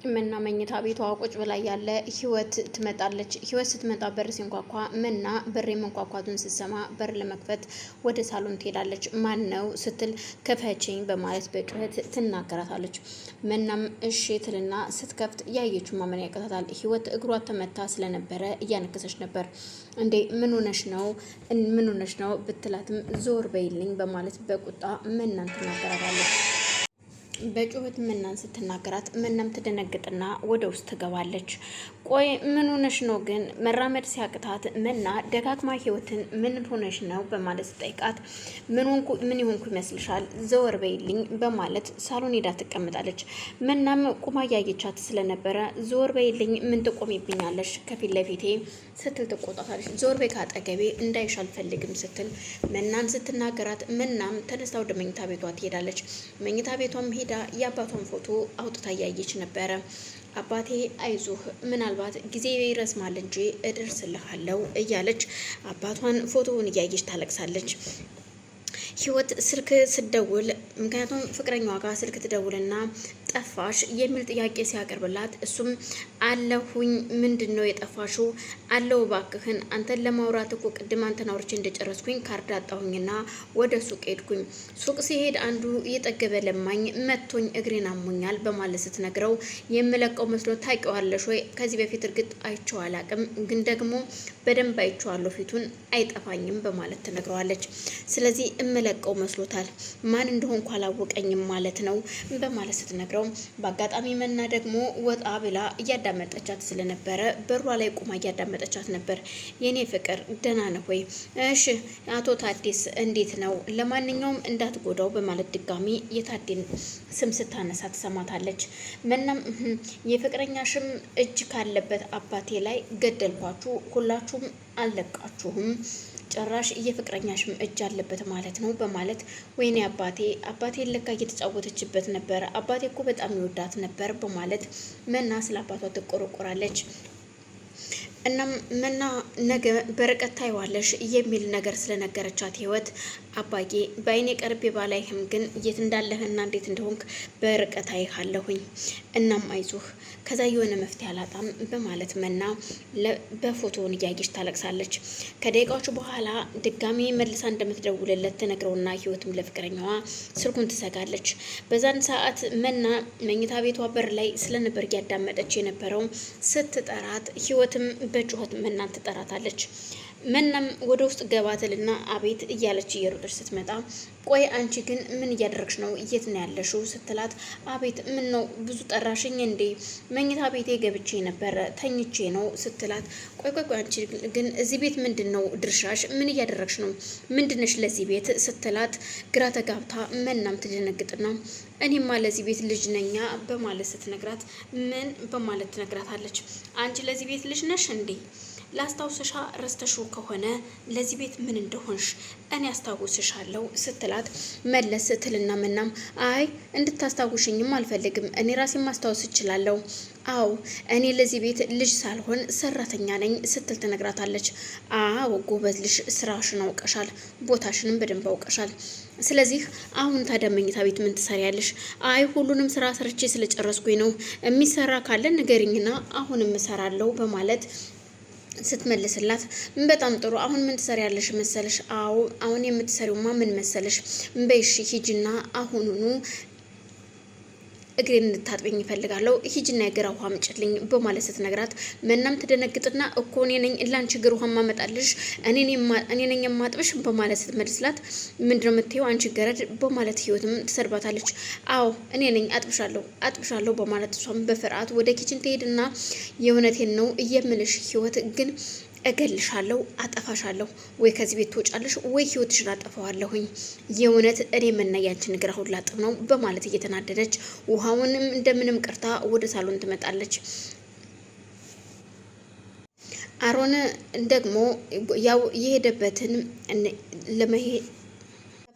መና መኝታ ቤቷ ቁጭ ብላ ያለ ህይወት ትመጣለች። ህይወት ስትመጣ በር ሲንኳኳ መና በር መንኳኳቱን ስትሰማ በር ለመክፈት ወደ ሳሎን ትሄዳለች። ማን ነው ስትል ክፈችኝ በማለት በጩኸት ትናገራታለች። መናም እሺ ትልና ስትከፍት ያየችው ማመን ያቀታታል። ህይወት እግሯ ተመታ ስለነበረ እያነከሰች ነበር። እንዴ ምን ሆነሽ ነው ብትላትም ዞር በይልኝ በማለት በቁጣ መናን ትናገራታለች። በጩኸት መናን ስትናገራት መናም ትደነግጥና ወደ ውስጥ ትገባለች። ቆይ ምን ሆነሽ ነው ግን? መራመድ ሲያቅታት መና ደጋግማ ህይወትን ምን ሆነሽ ነው በማለት ስጠይቃት ምን ይሆንኩ ይመስልሻል? ዘወር በይልኝ በማለት ሳሎን ሄዳ ትቀምጣለች። መናም ቁማ ያየቻት ስለነበረ ዘወር በይልኝ ምን ትቆሚብኛለሽ ከፊት ለፊቴ ስትል ትቆጣታለች። ዘወር በይ ካጠገቤ እንዳይሽ አልፈልግም ስትል መናን ስትናገራት መናም ተነስታ ወደ መኝታ ቤቷ ትሄዳለች። መኝታ ቤቷም ሄዳ የአባቷን ፎቶ አውጥታ እያየች ነበረ። አባቴ አይዞህ ምናልባት ጊዜ ይረዝማል እንጂ እደርስልሃለሁ እያለች አባቷን ፎቶውን እያየች ታለቅሳለች። ህይወት ስልክ ስደውል ምክንያቱም ፍቅረኛዋ ጋር ስልክ ትደውልና ጠፋሽ የሚል ጥያቄ ሲያቀርብላት እሱም አለሁኝ ምንድን ነው የጠፋሽው? አለው እባክህን አንተን ለማውራት እኮ ቅድም አንተን አውርቼ እንደጨረስኩኝ ካርድ አጣሁኝና ወደ ሱቅ ሄድኩኝ። ሱቅ ሲሄድ አንዱ እየጠገበ ለማኝ መቶኝ እግሬን አሞኛል በማለት ስትነግረው የምለቀው መስሎ ታውቂዋለሽ ወይ? ከዚህ በፊት እርግጥ አይቼው አላቅም ግን ደግሞ በደንብ አይቼዋለሁ ፊቱን አይጠፋኝም በማለት ትነግረዋለች። ስለዚህ እምለቀው መስሎታል ማን እንደሆንኩ አላወቀኝም ማለት ነው በማለት ስትነግረው በአጋጣሚ መና ደግሞ ወጣ ብላ እያዳመጠቻት ስለነበረ በሯ ላይ ቁማ እያዳመጠቻት ነበር። የኔ ፍቅር ደህና ነህ ወይ? እሺ አቶ ታዲስ እንዴት ነው? ለማንኛውም እንዳትጎዳው በማለት ድጋሚ የታዴን ስም ስታነሳ ትሰማታለች። መናም የፍቅረኛሽም እጅ ካለበት አባቴ ላይ ገደልኳችሁ፣ ሁላችሁም አልለቃችሁም ጭራሽ የፍቅረኛሽም እጅ አለበት ማለት ነው በማለት ወይኔ አባቴ ለካ እየተጫወተችበት ነበር። አባቴ እኮ በጣም ይወዳት ነበር በማለት መና ስለ አባቷ ትቆረቆራለች። እናም መና ነገ በርቀት ታይዋለሽ የሚል ነገር ስለነገረቻት ህይወት አባዬ በአይኔ ቀርቤ ባላይህም ግን የት እንዳለህና እንዴት እንደሆንክ በርቀት አይሃለሁኝ። እናም አይዞህ ከዛ የሆነ መፍትሄ አላጣም በማለት መና በፎቶውን እያየች ታለቅሳለች። ከደቂቃዎች በኋላ ድጋሚ መልሳ እንደምትደውልለት ትነግረውና ህይወትም ለፍቅረኛዋ ስልኩን ትዘጋለች። በዛን ሰዓት መና መኝታ ቤቷ በር ላይ ስለነበር እያዳመጠች የነበረው ስትጠራት ህይወትም በጩኸት መናን ትጠራታለች። መናም ወደ ውስጥ ገባትልና አቤት እያለች እየሮጠች ስትመጣ ቆይ አንቺ ግን ምን እያደረግሽ ነው? የት ነው ያለሽው? ስትላት አቤት ምን ነው ብዙ ጠራሽኝ እንዴ? መኝታ ቤቴ ገብቼ ነበረ ተኝቼ ነው ስትላት ቆይ አንቺ ግን እዚህ ቤት ምንድን ነው ድርሻሽ? ምን እያደረግሽ ነው? ምንድነሽ ለዚህ ቤት ስትላት ግራ ተጋብታ መናም ትደነግጥና እኔማ ለዚህ ቤት ልጅ ነኛ በማለት ስትነግራት ምን በማለት ትነግራታለች። አንቺ ለዚህ ቤት ልጅ ነሽ እንዴ? ላስታውስሻ ረስተሹ ከሆነ ለዚህ ቤት ምን እንደሆንሽ እኔ አስታውስሻለሁ ስትላት መለስ ስትልና መናም አይ እንድታስታውሽኝም አልፈልግም እኔ ራሴን ማስታወስ እችላለሁ። አው እኔ ለዚህ ቤት ልጅ ሳልሆን ሰራተኛ ነኝ ስትል ትነግራታለች። አው ጎበዝ ልጅ ስራሽን አውቀሻል፣ ቦታሽንም በደንብ አውቀሻል። ስለዚህ አሁን ታዲያ መኝታ ቤት ምን ትሰሪያለሽ? አይ ሁሉንም ስራ ሰርቼ ስለጨረስኩኝ ነው። የሚሰራ ካለ ንገሪኝና አሁንም እሰራለሁ በማለት ስትመልስላት በጣም ጥሩ አሁን ምን ትሰሪያለሽ መሰለሽ? አዎ አሁን የምትሰሪውማ ምን መሰለሽ? በይሽ ሂጂና አሁኑኑ እግሬን እንድታጥብኝ ይፈልጋለሁ ሂጂና የእግር ውሃ አምጪልኝ በማለት ስትነግራት መናም ትደነግጥና እኮ እኔ ነኝ ላንቺ እግር ውሃ ማመጣልሽ እኔ ነኝ የማጥብሽ በማለት ስትመልስላት ምንድነው የምትይው አንቺ ገረድ በማለት ህይወትም ትሰርባታለች። አዎ እኔ ነኝ አጥብሻለሁ በማለት እሷም በፍርሃት ወደ ኪችን ትሄድና የእውነቴን ነው እየምልሽ ህይወት ግን እገልሻለሁ፣ አጠፋሻለሁ፣ ወይ ከዚህ ቤት ትወጫለሽ ወይ ህይወትሽን አጠፋዋለሁኝ። የእውነት እኔ መና ያንቺን እግር አሁን ላጥብ ነው በማለት እየተናደደች ውሃውንም እንደምንም ቅርታ ወደ ሳሎን ትመጣለች። አሮን ደግሞ ያው የሄደበትን ለመሄድ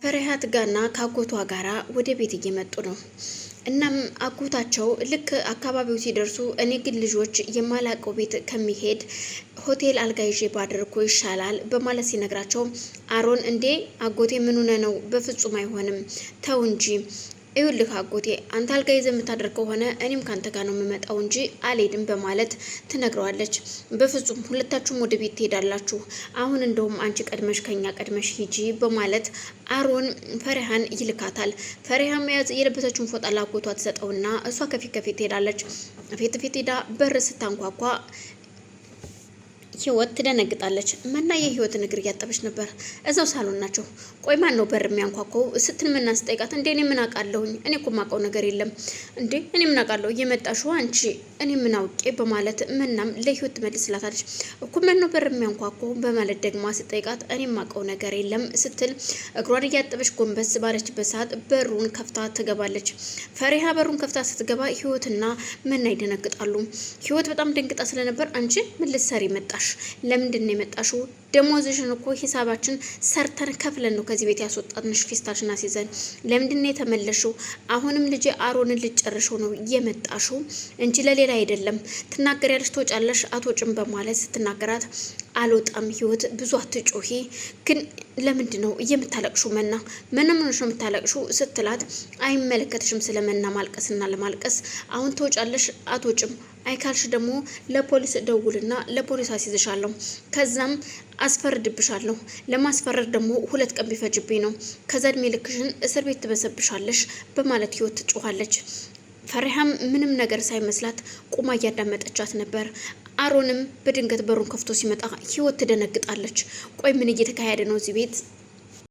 ፈሪሃት ጋርና ካጎቷ ጋራ ወደ ቤት እየመጡ ነው። እናም አጎታቸው ልክ አካባቢው ሲደርሱ እኔ ግን ልጆች የማላቀው ቤት ከሚሄድ ሆቴል አልጋ ይዤ ባደርኩ ይሻላል በማለት ሲነግራቸው አሮን እንዴ አጎቴ ምን ሆነ ነው? በፍጹም አይሆንም ተው እንጂ ይኸውልህ አጎቴ አንተ አልጋ ይዘህ የምታደር ከሆነ እኔም ካንተ ጋር ነው የምመጣው እንጂ አልሄድም በማለት ትነግረዋለች። በፍጹም ሁለታችሁም ወደ ቤት ትሄዳላችሁ። አሁን እንደውም አንቺ ቀድመሽ ከኛ ቀድመሽ ሂጂ በማለት አሮን ፈሪሃን ይልካታል። ፈሪሃ መያዝ የለበሰችውን ፎጣ ላጎቷ ትሰጠውና እሷ ከፊት ከፊት ትሄዳለች። ፊት ፊት ሄዳ በር ስታንኳኳ ህይወት ትደነግጣለች። መና የህይወትን እግር እያጠበች ነበር። እዛው ሳሎን ናቸው። ቆይ ማን ነው በር የሚያንኳኳው ስትል መናን ስጠይቃት እንዴ እኔ ምን አውቃለሁኝ? እኔ እኮ የማውቀው ነገር የለም። እንዴ እኔ ምን አውቃለሁ? እየመጣሽው አንቺ እኔ ምን አውቄ በማለት መናም ለህይወት ትመልስላታለች። እኮ ማን ነው በር የሚያንኳኳው በማለት ደግማ ስጠይቃት እኔ የማውቀው ነገር የለም ስትል እግሯን እያጠበች ጎንበስ ባለችበት ሰዓት በሩን ከፍታ ትገባለች። ፈሪሃ በሩን ከፍታ ስትገባ ህይወትና መና ይደነግጣሉ። ህይወት በጣም ደንግጣ ስለነበር አንቺ ምን ልትሰሪ መጣሽ? ለምንድን ነው የመጣሽው? ደሞዝሽን እኮ ሂሳባችን ሰርተን ከፍለን ነው ከዚህ ቤት ያስወጣንሽ ፌስታሽን አስይዘን። ለምንድን ነው የተመለሽው? አሁንም ልጄ አሮንን ልጨርሽው ነው የመጣሽው እንጂ ለሌላ አይደለም። ትናገሪያለሽ፣ ትወጫለሽ፣ አትወጭም በማለት ስትናገራት አልወጣም ህይወት ብዙ አትጮሂ፣ ግን ለምንድን ነው የምታለቅሹ? መና ምን ነው የምታለቅሹ ስትላት አይመለከትሽም ስለ መና ማልቀስና ለማልቀስ። አሁን ትወጫለሽ፣ አትወጭም አይካልሽ ደግሞ ለፖሊስ ደውልና ለፖሊስ አስይዝሻለሁ፣ ከዛም አስፈርድብሻለሁ። ለማስፈረድ ደግሞ 2 ቀን ቢፈጅብኝ ነው። ከዛ እድሜ ልክሽን እስር ቤት ትበሰብሻለሽ በማለት ህይወት ትጮኻለች። ፈሪሃም ምንም ነገር ሳይመስላት ቁማ እያዳመጠቻት ነበር። አሮንም በድንገት በሩን ከፍቶ ሲመጣ ህይወት ትደነግጣለች። ቆይ ምን እየተካሄደ ነው እዚህ ቤት